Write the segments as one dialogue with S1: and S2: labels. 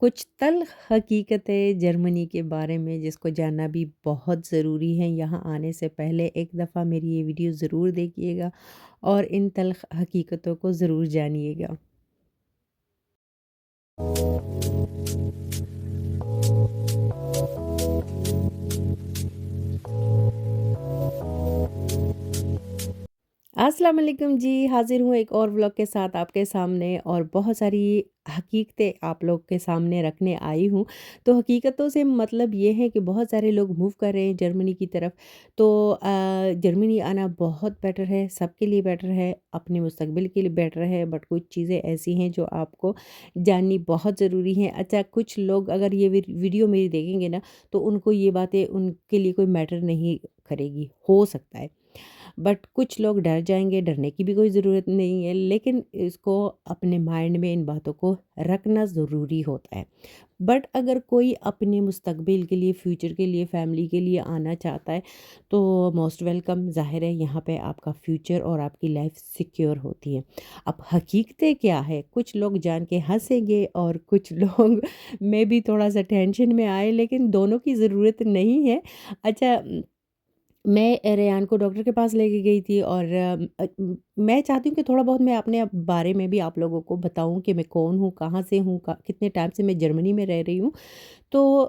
S1: कुछ तल्ख़ हकीकतें जर्मनी के बारे में जिसको जानना भी बहुत ज़रूरी है। यहाँ आने से पहले एक दफ़ा मेरी ये वीडियो ज़रूर देखिएगा और इन तल्ख़ हकीकतों को ज़रूर जानिएगा। अस्सलाम वालेकुम जी, हाज़िर हूँ एक और व्लॉग के साथ आपके सामने और बहुत सारी हकीकतें आप लोग के सामने रखने आई हूँ। तो हकीकतों से मतलब ये है कि बहुत सारे लोग मूव कर रहे हैं जर्मनी की तरफ। तो जर्मनी आना बहुत बेटर है, सबके लिए बेटर है, अपने मुस्तकबिल के लिए बेटर है, बट कुछ चीज़ें ऐसी हैं जो आपको जाननी बहुत ज़रूरी हैं। अच्छा, कुछ लोग अगर ये वीडियो मेरी देखेंगे ना, तो उनको ये बातें उनके लिए कोई मैटर नहीं करेगी, हो सकता है। बट कुछ लोग डर जाएँगे, डरने की भी कोई ज़रूरत नहीं है, लेकिन इसको अपने माइंड में इन बातों को रखना ज़रूरी होता है। बट अगर कोई अपने मुस्तकबिल के लिए, फ्यूचर के लिए, फैमिली के लिए आना चाहता है, तो मोस्ट वेलकम। ज़ाहिर है यहाँ पे आपका फ्यूचर और आपकी लाइफ सिक्योर होती है। अब हकीकतें क्या है? कुछ लोग जान के हँसेंगे और कुछ लोग मे बी थोड़ा-सा टेंशन में आए, लेकिन दोनों की ज़रूरत नहीं है। अच्छा, मैं रेयान को डॉक्टर के पास लेके गई थी और मैं चाहती हूँ कि थोड़ा बहुत मैं अपने बारे में भी आप लोगों को बताऊँ कि मैं कौन हूँ, कहाँ से हूँ, कितने टाइम से मैं जर्मनी में रह रही हूँ। तो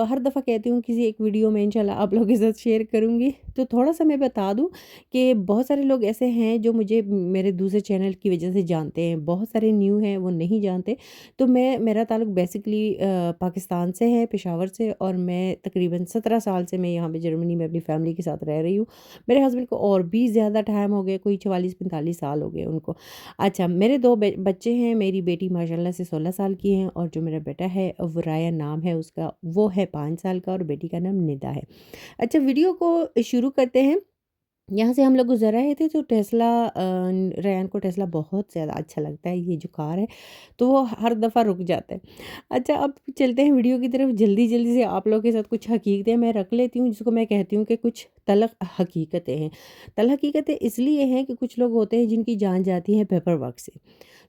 S1: हर दफ़ा कहती हूँ किसी एक वीडियो में इंशाल्लाह आप लोगों के साथ शेयर करूँगी। तो थोड़ा-सा मैं बता दूँ कि बहुत सारे लोग ऐसे हैं जो मुझे मेरे दूसरे चैनल की वज़ह से जानते हैं, बहुत सारे न्यू हैं वो नहीं जानते। तो मेरा ताल्लुक बेसिकली पाकिस्तान से है, पेशावर से, और मैं तकरीबन 17 साल से मैं यहाँ पे जर्मनी में अपनी फ़ैमिली के साथ रह रही हूँ। मेरे हस्बैंड को और भी ज़्यादा टाइम हो गए, कोई 44-45 साल हो गए उनको। अच्छा, मेरे 2 बच्चे हैं, मेरी बेटी माशाल्लाह से 16 साल की है और जो मेरा बेटा है वो रायन नाम है उसका, वो है 5 साल का और बेटी का नाम निदा है। अच्छा, वीडियो को शुरू करते हैं। यहाँ से हम लोग गुज़र रहे थे तो टेस्ला रेयान को टेस्ला बहुत ज़्यादा अच्छा लगता है, ये जो कार है, तो वो हर दफ़ा रुक जाता है। अच्छा, अब चलते हैं वीडियो की तरफ। जल्दी-जल्दी से आप लोगों के साथ कुछ हकीकतें मैं रख लेती हूँ, जिसको मैं कहती हूँ कि कुछ तल्ख़ हकीकतें हैं। तल्ख़ हकीकतें इसलिए हैं कि कुछ लोग होते हैं जिनकी जान जाती है पेपर वर्क से।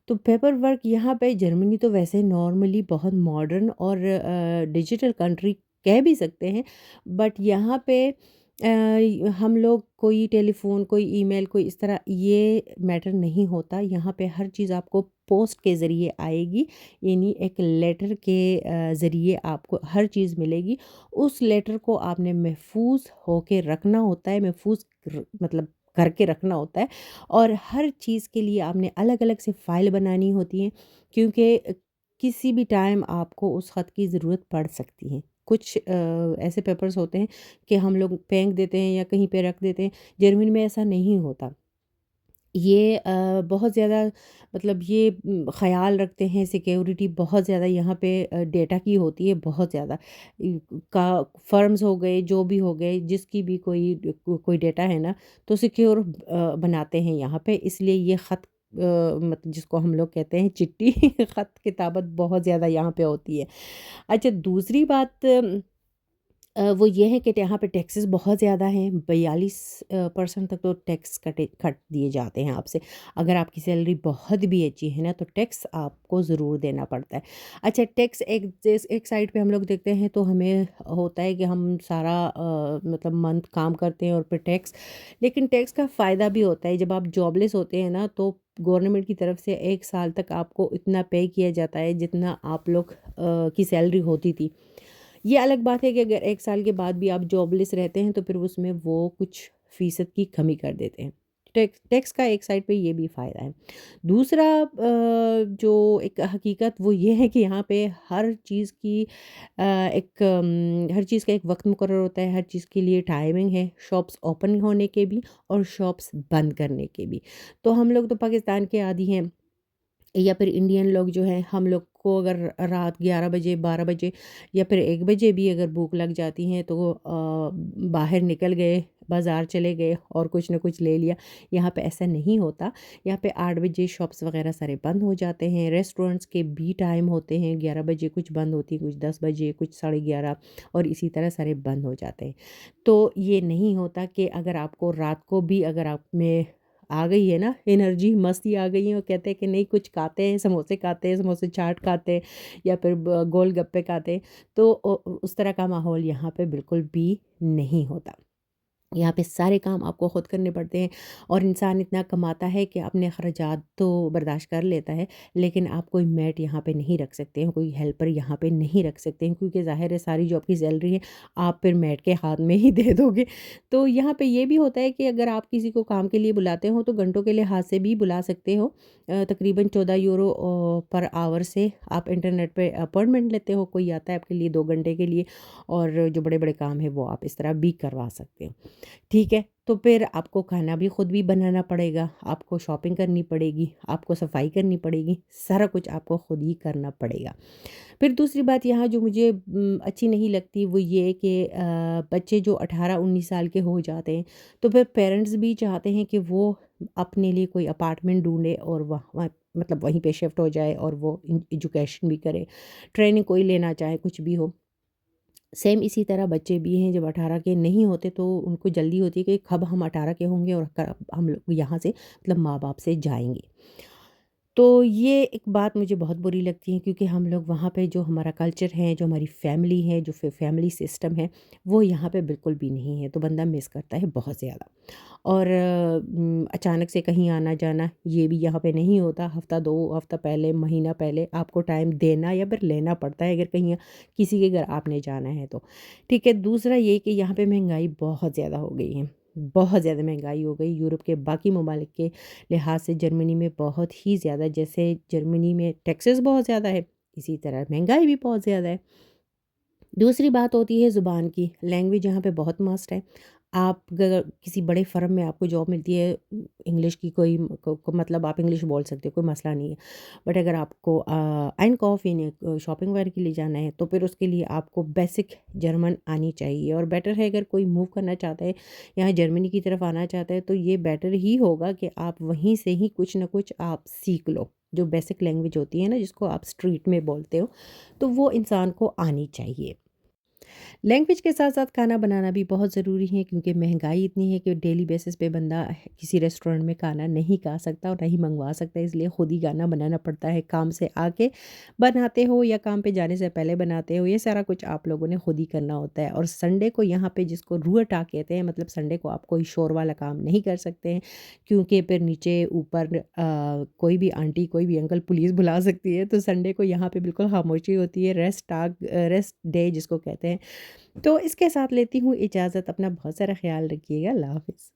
S1: तो पेपर वर्क यहाँ पे जर्मनी तो वैसे नॉर्मली बहुत मॉडर्न और डिजिटल कंट्री कह भी सकते हैं, बट यहाँ पे हम लोग कोई टेलीफ़ोन, कोई ईमेल, कोई इस तरह ये मैटर नहीं होता। यहाँ पे हर चीज़ आपको पोस्ट के ज़रिए आएगी, यानी एक लेटर के ज़रिए आपको हर चीज़ मिलेगी। उस लेटर को आपने महफूज़ होके रखना होता है, महफूज़ मतलब करके रखना होता है, और हर चीज़ के लिए आपने अलग-अलग से फ़ाइल बनानी होती हैं, क्योंकि किसी भी टाइम आपको उस ख़त की ज़रूरत पड़ सकती है। कुछ ऐसे पेपर्स होते हैं कि हम लोग फेंक देते हैं या कहीं पे रख देते हैं, जर्मनी में ऐसा नहीं होता। ये बहुत ज़्यादा मतलब ये ख़याल रखते हैं, सिक्योरिटी बहुत ज़्यादा यहाँ पे डेटा की होती है, बहुत ज़्यादा। का फ़र्म्स हो गए, जो भी हो गए, जिसकी भी कोई डेटा है ना, तो सिक्योर बनाते हैं यहाँ पे, इसलिए ये ख़त मतलब जिसको हम लोग कहते हैं चिट्ठी ख़त किताबत बहुत ज़्यादा यहाँ पे होती है। अच्छा, दूसरी बात वो ये है कि यहाँ पे टैक्सेस बहुत ज़्यादा हैं, 42 परसेंट तक तो टैक्स कट दिए जाते हैं आपसे। अगर आपकी सैलरी बहुत भी अच्छी है ना, तो टैक्स आपको ज़रूर देना पड़ता है। अच्छा, टैक्स एक साइड पे हम लोग देखते हैं तो हमें होता है कि हम सारा मतलब मंथ काम करते हैं और फिर टैक्स, लेकिन टैक्स का फ़ायदा भी होता है। जब आप जॉबलेस होते हैं ना, तो गवर्नमेंट की तरफ से 1 साल तक आपको इतना पे किया जाता है जितना आप लोग की सैलरी होती थी। ये अलग बात है कि अगर 1 साल के बाद भी आप जॉबलेस रहते हैं तो फिर उसमें वो कुछ फ़ीसद की कमी कर देते हैं। टैक्स का एक साइड पे ये भी फ़ायदा है। दूसरा जो एक हकीकत वो ये है कि यहाँ पे हर चीज़ की हर चीज़ का एक वक़्त मुकर्रर होता है, हर चीज़ के लिए टाइमिंग है, शॉप्स ओपन होने के भी और शॉप्स बंद करने के भी। तो हम लोग तो पाकिस्तान के आदी हैं, या फिर इंडियन लोग जो हैं, हम लोग को अगर रात 11 बजे, 12 बजे या फिर 1 बजे भी अगर भूख लग जाती है तो बाहर निकल गए, बाज़ार चले गए और कुछ न कुछ ले लिया। यहाँ पे ऐसा नहीं होता। यहाँ पे 8 बजे शॉप्स वग़ैरह सारे बंद हो जाते हैं। रेस्टोरेंट्स के भी टाइम होते हैं, 11 बजे कुछ बंद होती हैं, कुछ 10 बजे, कुछ साढ़े 11, और इसी तरह सारे बंद हो जाते हैं। तो ये नहीं होता कि अगर आपको रात को भी अगर आप में آ گئی ہے نا انرجی، مستی آ گئی ہے، اور کہتے ہیں کہ نہیں کچھ کھاتے ہیں، سموسے سموسے چاٹ کھاتے ہیں یا پھر گول گپے کھاتے ہیں، تو اس طرح کا ماحول یہاں پہ بالکل بھی نہیں ہوتا۔ یہاں پہ سارے کام آپ کو خود کرنے پڑتے ہیں، اور انسان اتنا کماتا ہے کہ اپنے اخراجات تو برداشت کر لیتا ہے، لیکن آپ کوئی میٹ یہاں پہ نہیں رکھ سکتے ہیں، کوئی ہیلپر یہاں پہ نہیں رکھ سکتے ہیں، کیونکہ ظاہر ہے ساری جو آپ کی سیلری ہے آپ پھر میٹ کے ہاتھ میں ہی دے دو گے۔ تو یہاں پہ یہ بھی ہوتا ہے کہ اگر آپ کسی کو کام کے لیے بلاتے ہو تو گھنٹوں کے لحاظ سے بھی بلا سکتے ہو، تقریباً 14 یورو پر آور سے آپ انٹرنیٹ پہ اپائنٹمنٹ لیتے ہو، کوئی آتا ہے آپ کے لیے 2 گھنٹے کے لیے، اور جو بڑے بڑے کام ہیں وہ آپ اس طرح بھی کروا سکتے ہو۔ ٹھیک ہے، تو پھر آپ کو کھانا بھی خود بھی بنانا پڑے گا، آپ کو شاپنگ کرنی پڑے گی، آپ کو صفائی کرنی پڑے گی، سارا کچھ آپ کو خود ہی کرنا پڑے گا۔ پھر دوسری بات یہاں جو مجھے اچھی نہیں لگتی وہ یہ کہ بچے جو 18 19 سال کے ہو جاتے ہیں تو پھر پیرنٹس بھی چاہتے ہیں کہ وہ اپنے لیے کوئی اپارٹمنٹ ڈھونڈے اور وہاں مطلب وہیں پہ شفٹ ہو جائے، اور وہ ایجوکیشن بھی کرے، ٹریننگ کوئی لینا چاہے، کچھ بھی ہو۔ سیم اسی طرح بچے بھی ہیں، جب 18 کے نہیں ہوتے تو ان کو جلدی ہوتی ہے کہ کب ہم 18 کے ہوں گے اور کب ہم لوگ یہاں سے مطلب ماں باپ سے جائیں گے۔ تو یہ ایک بات مجھے بہت بری لگتی ہے، کیونکہ ہم لوگ وہاں پہ جو ہمارا کلچر ہے، جو ہماری فیملی ہے، جو فیملی سسٹم ہے، وہ یہاں پہ بالکل بھی نہیں ہے، تو بندہ مس کرتا ہے بہت زیادہ۔ اور اچانک سے کہیں آنا جانا یہ بھی یہاں پہ نہیں ہوتا، ہفتہ 2 ہفتہ پہلے، مہینہ پہلے آپ کو ٹائم دینا یا پھر لینا پڑتا ہے اگر کہیں کسی کے گھر آپ نے جانا ہے تو۔ ٹھیک ہے، دوسرا یہ کہ یہاں پہ مہنگائی بہت زیادہ ہو گئی ہے، بہت زیادہ مہنگائی ہو گئی یورپ کے باقی ممالک کے لحاظ سے جرمنی میں بہت ہی زیادہ، جیسے جرمنی میں ٹیکسز بہت زیادہ ہے، اسی طرح مہنگائی بھی بہت زیادہ ہے۔ دوسری بات ہوتی ہے زبان کی، لینگویج یہاں پہ بہت ماسٹ ہے۔ آپ اگر کسی بڑے فرم میں آپ کو جاب ملتی ہے، انگلش کی کوئی مطلب آپ انگلش بول سکتے ہو، کوئی مسئلہ نہیں ہے، بٹ اگر آپ کو اینکاف یعنی شاپنگ وغیرہ کے لیے جانا ہے تو پھر اس کے لیے آپ کو بیسک جرمن آنی چاہیے، اور بیٹر ہے اگر کوئی موو کرنا چاہتا ہے یہاں جرمنی کی طرف آنا چاہتا ہے تو یہ بیٹر ہی ہوگا کہ آپ وہیں سے ہی کچھ نہ کچھ آپ سیکھ لو، جو بیسک لینگویج ہوتی ہے نا جس کو آپ اسٹریٹ میں بولتے ہو، تو وہ انسان کو آنی چاہیے۔ لینگویج کے ساتھ ساتھ کھانا بنانا بھی بہت ضروری ہے، کیونکہ مہنگائی اتنی ہے کہ ڈیلی بیسس پہ بندہ کسی ریسٹورینٹ میں کھانا نہیں کھا سکتا اور نہیں منگوا سکتا، اس لیے خود ہی کھانا بنانا پڑتا ہے، کام سے آ کے بناتے ہو یا کام پہ جانے سے پہلے بناتے ہو، یہ سارا کچھ آپ لوگوں نے خود ہی کرنا ہوتا ہے۔ اور سنڈے کو یہاں پہ جس کو روٹا کہتے ہیں، مطلب سنڈے کو آپ کوئی شور والا کام نہیں کر سکتے ہیں، کیونکہ پھر نیچے اوپر کوئی بھی آنٹی کوئی بھی انکل پولیس بلا سکتی ہے، تو سنڈے کو یہاں پہ بالکل خاموشی ہوتی ہے، ریسٹ ڈے جس کو کہتے ہیں۔ تو اس کے ساتھ لیتی ہوں اجازت، اپنا بہت سارا خیال رکھیے گا، اللہ حافظ۔